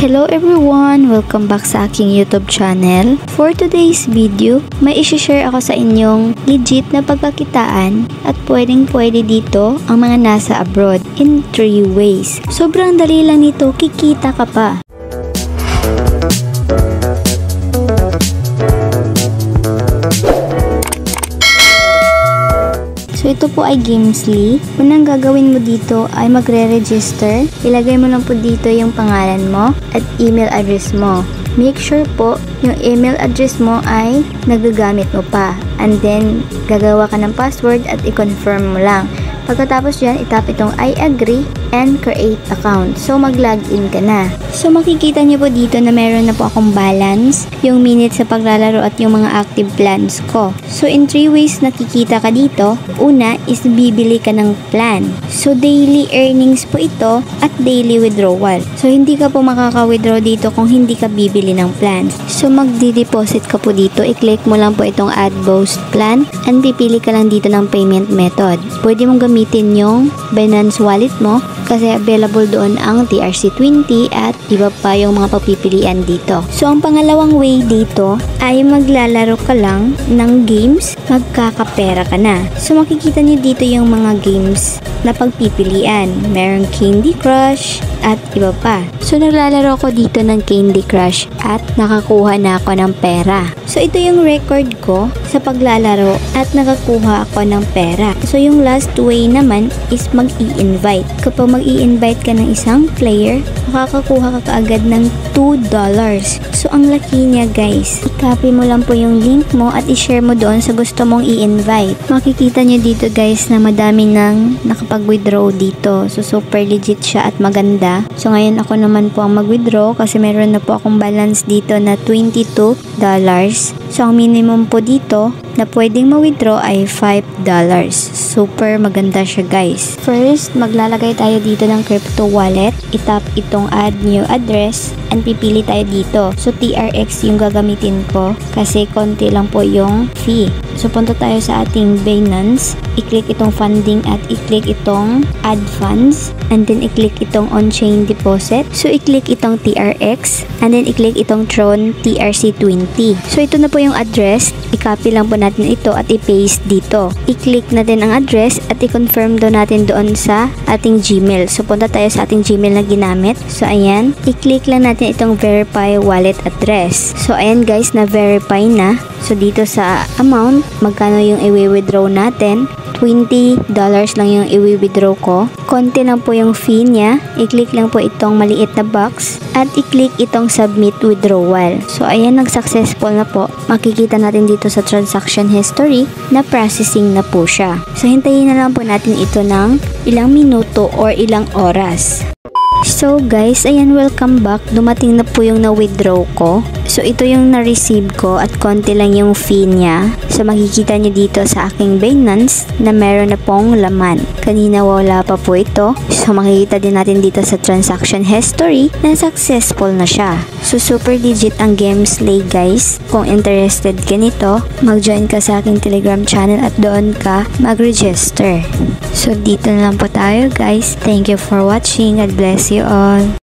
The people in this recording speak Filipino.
Hello everyone! Welcome back sa aking YouTube channel. For today's video, may isi-share ako sa inyong legit na pagkakitaan at pwede dito ang mga nasa abroad in 3 ways. Sobrang dali lang nito, kikita ka pa. So ito po ay Gamesly. Unang gagawin mo dito ay magre-register. Ilagay mo lang po dito yung pangalan mo at email address mo. Make sure po yung email address mo ay nagagamit mo pa. And then gagawa ka ng password at i-confirm mo lang. Pagkatapos dyan, itap itong I agree and create account. So, mag-login ka na. So, makikita niyo po dito na meron na po akong balance, yung minutes sa paglalaro at yung mga active plans ko. So, in 3 ways nakikita ka dito. Una is bibili ka ng plan. So, daily earnings po ito at daily withdrawal. So, hindi ka po makaka-withdraw dito kung hindi ka bibili ng plans. So, magdi-deposit ka po dito. I-click mo lang po itong add boost plan and pipili ka lang dito ng payment method. Pwede mong gamitin yung Binance wallet mo kasi available doon ang TRC20 at iba pa yung mga pagpipilian dito. So, ang pangalawang way dito ay maglalaro ka lang ng games, magkakapera ka na. So, makikita niyo dito yung mga games na pagpipilian. Merong Candy Crush at iba pa. So, naglalaro ko dito ng Candy Crush at nakakuha na ako ng pera. So, ito yung record ko sa paglalaro at nakakuha ako ng pera. So, yung last way naman is mag-i-invite. Kapag mag-i-invite ka ng isang player, makakakuha ka kaagad ng $2. So, ang laki niya guys. I-copy mo lang po yung link mo at i-share mo doon sa gusto mong i-invite. Makikita nyo dito guys na madami nang nakapag-withdraw dito. So, super legit siya at maganda. So, ngayon ako naman po ang mag-withdraw kasi meron na po akong balance dito na $22. So, ang minimum po dito na pwedeng ma-withdraw ay $5. Super maganda siya guys. First, maglalagay tayo dito ng crypto wallet. Itap itong add new address and pipili tayo dito. So, TRX yung gagamitin ko kasi konti lang po yung fee. So, punta tayo sa ating Binance. I-click itong funding at i-click itong add funds and then i-click itong on-chain deposit. So, i-click itong TRX and then i-click itong Tron TRC20. So, ito na po yung address. I-copy lang po natin ito at i-paste dito. I-click natin ang address at i-confirm daw natin doon sa ating Gmail. So, punta tayo sa ating Gmail na ginamit. So, ayan. I-click lang natin itong verify wallet address. So, ayan guys, na-verify na. So, dito sa amount, magkano yung i-withdraw natin? $20 lang yung i-withdraw ko. Konti lang po yung fee niya. I-click lang po itong maliit na box at i-click itong submit withdrawal. So, ayan, nag-successful na po. Makikita natin dito sa transaction history na processing na po siya. So, hintayin na lang po natin ito ng ilang minuto or ilang oras. So guys, ayan, welcome back. Dumating na po yung na-withdraw ko. So ito yung na-receive ko at konti lang yung fee niya. So makikita nyo dito sa aking Binance na meron na pong laman. Kanina wala pa po ito. So makikita din natin dito sa transaction history na successful na siya. So super legit ang Gamesly guys. Kung interested ka nito, mag-join ka sa aking Telegram channel at doon ka mag-register. So dito na lang po tayo guys. Thank you for watching. God bless you all.